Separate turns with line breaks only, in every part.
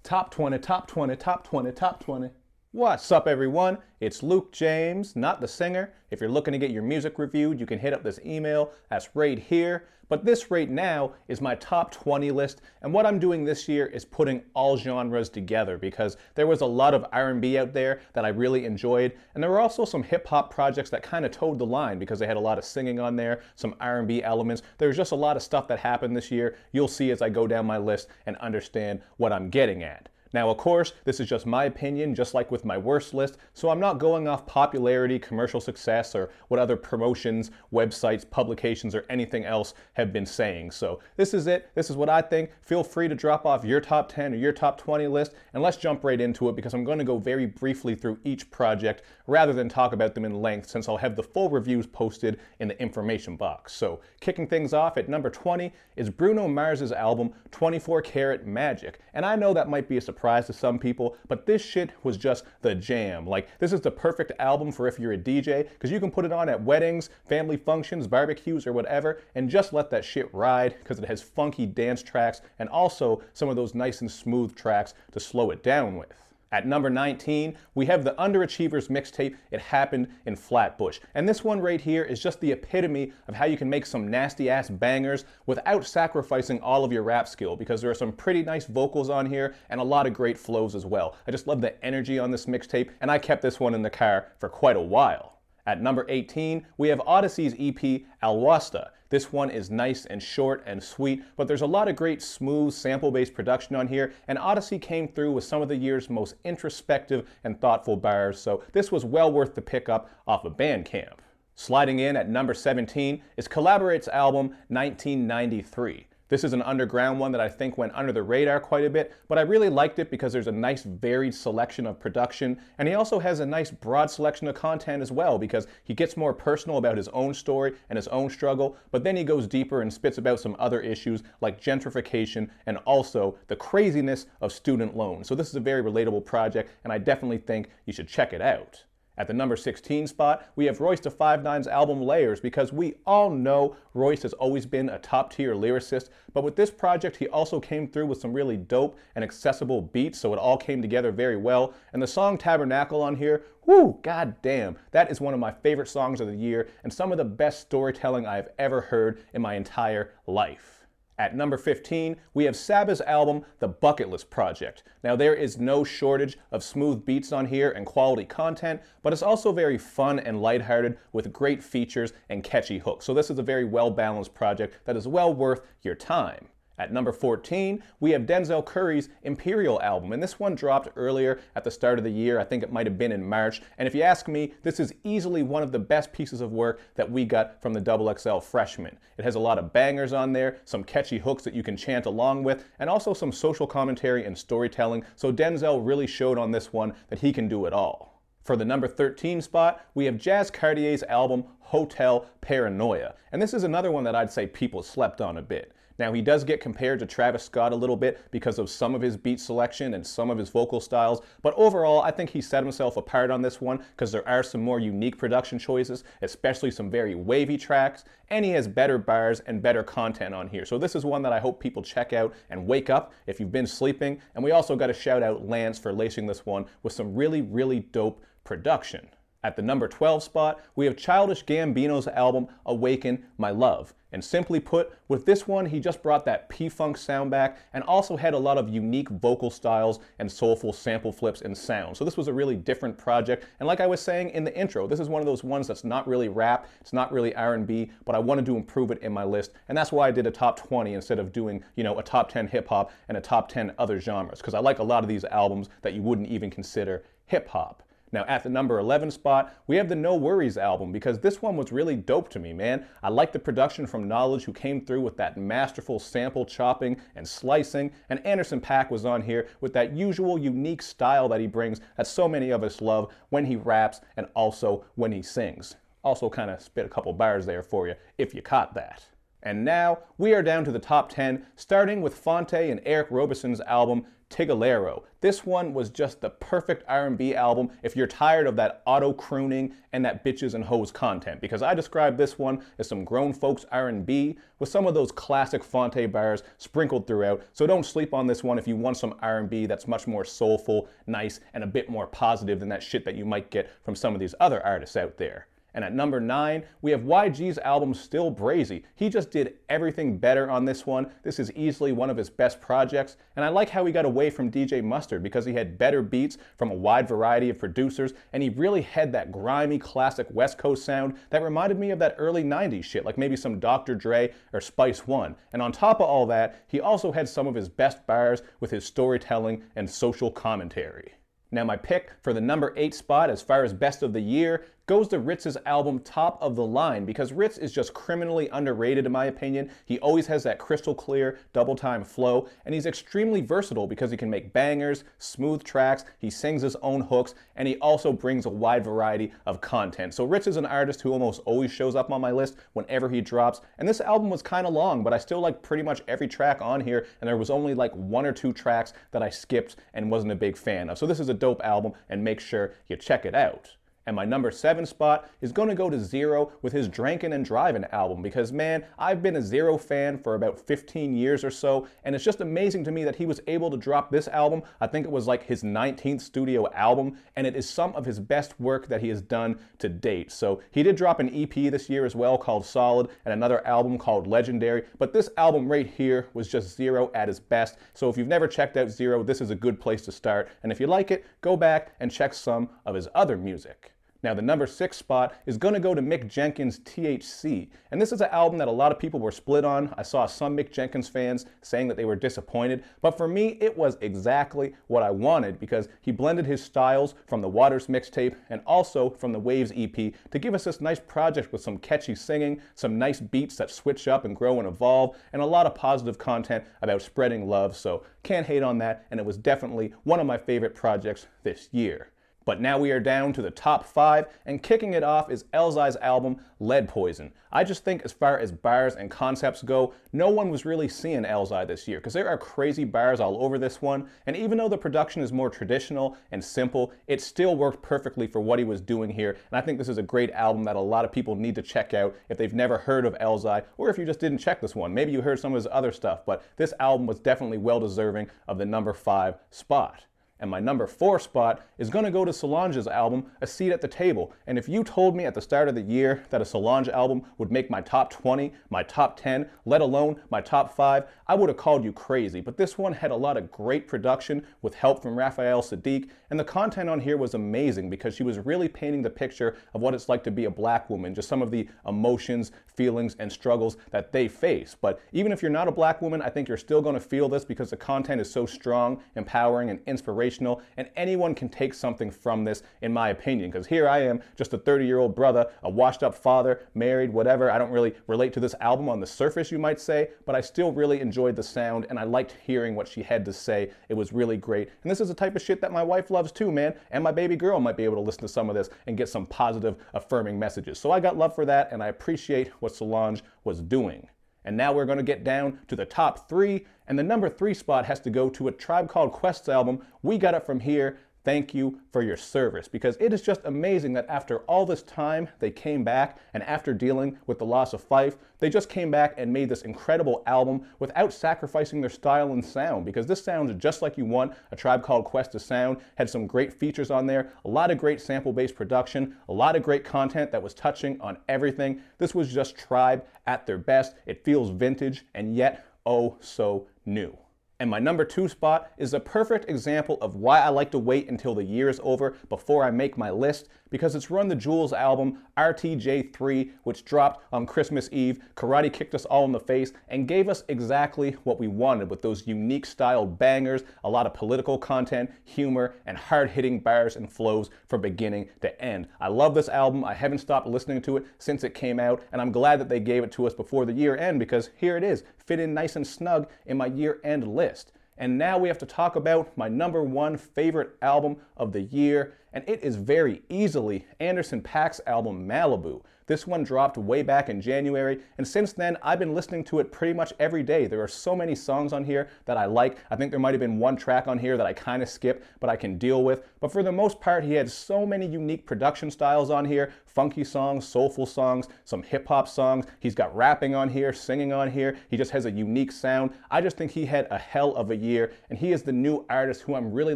Top 20, top 20, top 20, top 20. What's up, everyone? It's Luke James, not the singer. If you're looking to get your music reviewed, you can hit up this email. That's right here. But this right now is my top 20 list. And what I'm doing this year is putting all genres together because there was a lot of R&B out there that I really enjoyed. And there were also some hip hop projects that kind of towed the line because they had a lot of singing on there, some R&B elements. There's just a lot of stuff that happened this year. You'll see as I go down my list and understand what I'm getting at. Now, of course, this is just my opinion, just like with my worst list, so I'm not going off popularity, commercial success, or what other promotions, websites, publications, or anything else have been saying. So this is it. This is what I think. Feel free to drop off your top 10 or your top 20 list, and let's jump right into it because I'm going to go very briefly through each project rather than talk about them in length since I'll have the full reviews posted in the information box. So kicking things off at number 20 is Bruno Mars's album 24 Karat Magic. And I know that might be a surprise to some people, but this shit was just the jam. Like, this is the perfect album for if you're a DJ, because you can put it on at weddings, family functions, barbecues, or whatever, and just let that shit ride, because it has funky dance tracks and also some of those nice and smooth tracks to slow it down with. At number 19, we have the Underachievers mixtape, It Happened in Flatbush. And this one right here is just the epitome of how you can make some nasty ass bangers without sacrificing all of your rap skill, because there are some pretty nice vocals on here and a lot of great flows as well. I just love the energy on this mixtape, and I kept this one in the car for quite a while. At number 18, we have Odyssey's EP, Al Wasta. This one is nice and short and sweet, but there's a lot of great smooth sample-based production on here, and Odyssey came through with some of the year's most introspective and thoughtful bars, so this was well worth the pickup off of Bandcamp. Sliding in at number 17 is Collaborate's album 1993. This is an underground one that I think went under the radar quite a bit, but I really liked it because there's a nice varied selection of production, and he also has a nice broad selection of content as well because he gets more personal about his own story and his own struggle, but then he goes deeper and spits about some other issues like gentrification and also the craziness of student loans. So this is a very relatable project, and I definitely think you should check it out. At the number 16 spot, we have Royce da 5'9's album Layers, because we all know Royce has always been a top-tier lyricist, but with this project he also came through with some really dope and accessible beats, so it all came together very well. And the song Tabernacle on here, whoo, goddamn, that is one of my favorite songs of the year and some of the best storytelling I've ever heard in my entire life. At number 15, we have Sabbath's album, The Bucket List Project. Now, there is no shortage of smooth beats on here and quality content, but it's also very fun and lighthearted with great features and catchy hooks. So this is a very well-balanced project that is well worth your time. At number 14, we have Denzel Curry's Imperial album, and this one dropped earlier at the start of the year. I think it might have been in March, and if you ask me, this is easily one of the best pieces of work that we got from the XXL Freshman. It has a lot of bangers on there, some catchy hooks that you can chant along with, and also some social commentary and storytelling, so Denzel really showed on this one that he can do it all. For the number 13 spot, we have Jazz Cartier's album, Hotel Paranoia, and this is another one that I'd say people slept on a bit. Now, he does get compared to Travis Scott a little bit because of some of his beat selection and some of his vocal styles, but overall, I think he set himself apart on this one because there are some more unique production choices, especially some very wavy tracks, and he has better bars and better content on here. So this is one that I hope people check out and wake up if you've been sleeping, and we also got to shout out Lance for lacing this one with some really, really dope production. At the number 12 spot, we have Childish Gambino's album, Awaken My Love. And simply put, with this one, he just brought that P-Funk sound back and also had a lot of unique vocal styles and soulful sample flips and sound. So this was a really different project. And like I was saying in the intro, this is one of those ones that's not really rap, it's not really R&B, but I wanted to improve it in my list. And that's why I did a top 20 instead of doing, a top 10 hip hop and a top 10 other genres, because I like a lot of these albums that you wouldn't even consider hip hop. Now, at the number 11 spot, we have the No Worries album, because this one was really dope to me, man. I like the production from Knowledge, who came through with that masterful sample chopping and slicing, and Anderson .Paak was on here with that usual unique style that he brings that so many of us love when he raps and also when he sings. Also kind of spit a couple bars there for you, if you caught that. And now, we are down to the top 10, starting with Phonte and Eric Robeson's album, Tigalero. This one was just the perfect R&B album if you're tired of that auto-crooning and that bitches and hoes content, because I describe this one as some grown folks R&B with some of those classic Fonte bars sprinkled throughout, so don't sleep on this one if you want some R&B that's much more soulful, nice, and a bit more positive than that shit that you might get from some of these other artists out there. And at number 9, we have YG's album Still Brazy. He just did everything better on this one. This is easily one of his best projects, and I like how he got away from DJ Mustard because he had better beats from a wide variety of producers, and he really had that grimy classic West Coast sound that reminded me of that early 90s shit, like maybe some Dr. Dre or Spice One. And on top of all that, he also had some of his best bars with his storytelling and social commentary. Now my pick for the number 8 spot as far as best of the year goes to Ritz's album Top of the Line, because Ritz is just criminally underrated in my opinion. He always has that crystal clear double time flow, and he's extremely versatile because he can make bangers, smooth tracks, he sings his own hooks, and he also brings a wide variety of content. So Ritz is an artist who almost always shows up on my list whenever he drops, and this album was kind of long, but I still like pretty much every track on here, and there was only like 1 or 2 tracks that I skipped and wasn't a big fan of. So this is a dope album, and make sure you check it out. And my number 7 spot is going to go to Zero with his Drankin' and Drivin' album, because man, I've been a Zero fan for about 15 years or so, and it's just amazing to me that he was able to drop this album. I think it was like his 19th studio album, and it is some of his best work that he has done to date. So he did drop an EP this year as well called Solid, and another album called Legendary, but this album right here was just Zero at his best. So if you've never checked out Zero, this is a good place to start, and if you like it, go back and check some of his other music. Now the number 6 spot is going to go to Mick Jenkins THC, and this is an album that a lot of people were split on. I saw some Mick Jenkins fans saying that they were disappointed, but for me it was exactly what I wanted, because he blended his styles from the Waters mixtape and also from the Waves EP to give us this nice project with some catchy singing, some nice beats that switch up and grow and evolve, and a lot of positive content about spreading love, so can't hate on that, and it was definitely one of my favorite projects this year. But now we are down to the top 5, and kicking it off is Elzhi's album, Lead Poison. I just think as far as bars and concepts go, no one was really seeing Elzhi this year, because there are crazy bars all over this one, and even though the production is more traditional and simple, it still worked perfectly for what he was doing here, and I think this is a great album that a lot of people need to check out if they've never heard of Elzhi, or if you just didn't check this one. Maybe you heard some of his other stuff, but this album was definitely well deserving of the number 5 spot. And my number 4 spot is going to go to Solange's album, A Seat at the Table. And if you told me at the start of the year that a Solange album would make my top 20, my top 10, let alone my top 5, I would have called you crazy. But this one had a lot of great production with help from Raphael Sadiq, and the content on here was amazing because she was really painting the picture of what it's like to be a black woman, just some of the emotions, feelings, and struggles that they face. But even if you're not a black woman, I think you're still going to feel this because the content is so strong, empowering, and inspirational, and anyone can take something from this, in my opinion, because here I am, just a 30-year-old brother, a washed-up father, married, whatever. I don't really relate to this album on the surface, you might say, but I still really enjoyed the sound, and I liked hearing what she had to say. It was really great, and this is the type of shit that my wife loves too, man, and my baby girl might be able to listen to some of this and get some positive, affirming messages. So I got love for that, and I appreciate what Solange was doing. And now we're going to get down to the top 3, and the number 3 spot has to go to a Tribe Called Quest's album, We Got It From Here, Thank You for Your Service, because it is just amazing that after all this time they came back, and after dealing with the loss of Fife, they just came back and made this incredible album without sacrificing their style and sound, because this sounds just like you want a Tribe Called Quest to sound. Had some great features on there, a lot of great sample-based production, a lot of great content that was touching on everything. This was just Tribe at their best. It feels vintage and yet oh so new. And my number 2 spot is a perfect example of why I like to wait until the year is over before I make my list, because it's Run the Jewels album, RTJ3, which dropped on Christmas Eve. Karate kicked us all in the face and gave us exactly what we wanted with those unique styled bangers, a lot of political content, humor, and hard-hitting bars and flows from beginning to end. I love this album. I haven't stopped listening to it since it came out, and I'm glad that they gave it to us before the year end, because here it is, fit in nice and snug in my year-end list. And now we have to talk about my number 1 favorite album of the year, and it is very easily Anderson .Paak's album Malibu. This one dropped way back in January, and since then I've been listening to it pretty much every day. There are so many songs on here that I like. I think there might have been one track on here that I kind of skipped, but I can deal with. But for the most part, he had so many unique production styles on here. Funky songs, soulful songs, some hip-hop songs. He's got rapping on here, singing on here. He just has a unique sound. I just think he had a hell of a year, and he is the new artist who I'm really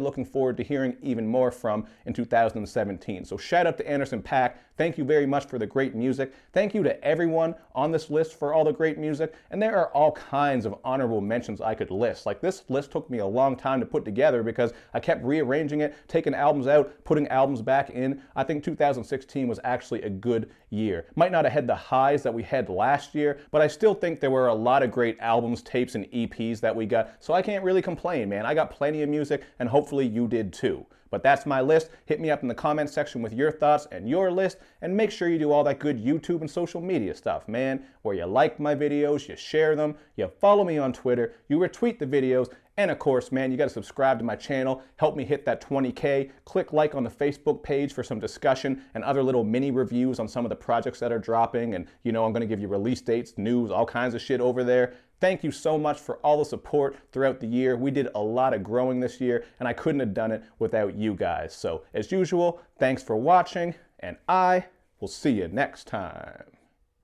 looking forward to hearing even more from in 2017. So shout out to Anderson .Paak. Thank you very much for the great music. Thank you to everyone on this list for all the great music. And there are all kinds of honorable mentions I could list. Like, this list took me a long time to put together because I kept rearranging it, taking albums out, putting albums back in. I think 2016 was actually a good year. Might not have had the highs that we had last year, but I still think there were a lot of great albums, tapes, and EPs that we got. So I can't really complain, man. I got plenty of music, and hopefully you did too. But that's my list. Hit me up in the comments section with your thoughts and your list, and make sure you do all that good YouTube and social media stuff, man, where you like my videos, you share them, you follow me on Twitter, you retweet the videos, and of course, man, you got to subscribe to my channel, help me hit that 20K, click like on the Facebook page for some discussion and other little mini reviews on some of the projects that are dropping, and you know I'm going to give you release dates, news, all kinds of shit over there. Thank you so much for all the support throughout the year. We did a lot of growing this year, and I couldn't have done it without you guys. So, as usual, thanks for watching, and I will see you next time.